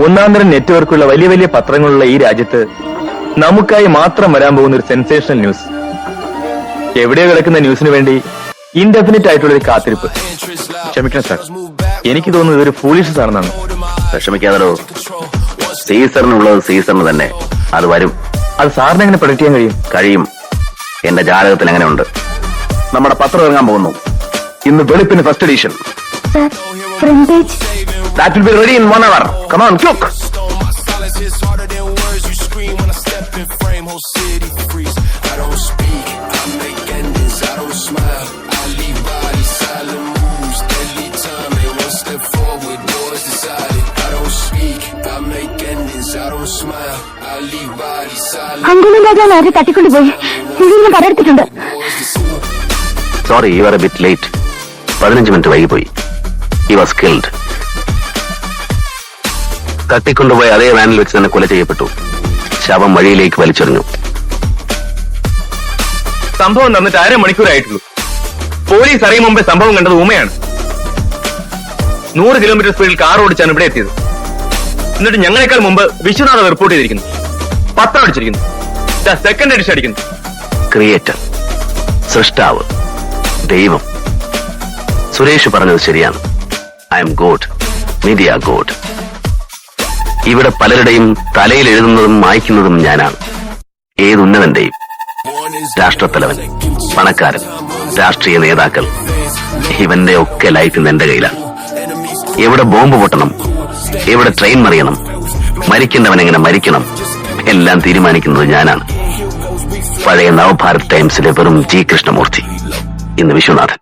ഒന്നാന്തരം നെറ്റ്വർക്കുള്ള വലിയ വലിയ പത്രങ്ങളുള്ള ഈ രാജ്യത്ത് നമുക്കായി മാത്രം വരാൻ പോകുന്ന ഒരു സെൻസേഷണൽ ന്യൂസ്. എവിടെയോ കിടക്കുന്ന ന്യൂസിന് വേണ്ടി ഇൻഡെഫിനിറ്റ് ആയിട്ടുള്ള ഒരു കാത്തിരിപ്പ്. ക്ഷമിക്കണം സാർ, എനിക്ക് തോന്നുന്നത് ഇതൊരു ഫൂളിഷസ് ആണെന്നാണ്. വിഷമിക്കാതോ, സീസറിനുള്ളത് സീസറിന് തന്നെ, അത് വരും. അത് സാറിന് എങ്ങനെ പ്രൊഡിക്ട് ചെയ്യാൻ കഴിയും. എന്റെ ജാതകത്തിൽ എങ്ങനെ ഉണ്ട്. നമ്മുടെ പത്രം ഇറങ്ങാൻ പോകുന്നു ഇന്ന്, വെളുപ്പിന് first edition. That will be ready in 1 hour. Come on, quick. അങ്കുളില്ലാതെ അവരെ തട്ടിക്കൊണ്ടുപോയി മുഴുവനും പടയെടുത്തിട്ടുണ്ട്. Sorry, you are a bit late. 15 minute വൈകിപ്പോയി. He was killed. തട്ടിക്കൊണ്ടുപോയി അതേ വാനിൽ വെച്ച് തന്നെ കൊല ചെയ്യപ്പെട്ടു. ശവം വഴിയിലേക്ക് വലിച്ചെറിഞ്ഞു. സംഭവം നടന്നിട്ട് 1/2 മണിക്കൂറായിട്ടുള്ളൂ. പോലീസ് അറിയും മുമ്പേ സംഭവം കണ്ടത് ഊമയാണ്. 100 കിലോമീറ്റർ സ്പീഡിൽ കാർ ഓടിച്ചാണ് ഇവിടെ എത്തിയത്. എന്നിട്ട് ഞങ്ങളെക്കാൾ മുമ്പ് വിശ്വനാഥ് റിപ്പോർട്ട് ചെയ്തിരിക്കുന്നു. പത്രം അടിച്ചിരിക്കുന്നു. സെക്കൻഡ് എഡിഷൻ അടിക്കുന്നു. ക്രിയേറ്റർ, സൃഷ്ടാവ്, ദൈവം. സുരേഷ് പറഞ്ഞത് ശരിയാണ്. I M God, media God. ഇവിടെ പലരുടെയും തലയിൽ എഴുതുന്നതും മായ്ക്കുന്നതും ഞാനാണ്. ഏതുന്നതന്റെയും. രാഷ്ട്രത്തലവൻ, പണക്കാരൻ, രാഷ്ട്രീയ നേതാക്കൾ, ഇവന്റെ ഒക്കെ ലൈഫ് ഇന്ന് എന്റെ കയ്യിലാണ്. എവിടെ ബോംബ് പൊട്ടണം, എവിടെ ട്രെയിൻ മറിയണം, മരിക്കേണ്ടവൻ എങ്ങനെ മരിക്കണം, എല്ലാം തീരുമാനിക്കുന്നത് ഞാനാണ്. പഴയ നവഭാരത് ടൈംസിലെ വെറും ജി കൃഷ്ണമൂർത്തി, ഇന്ന് വിശ്വനാഥൻ.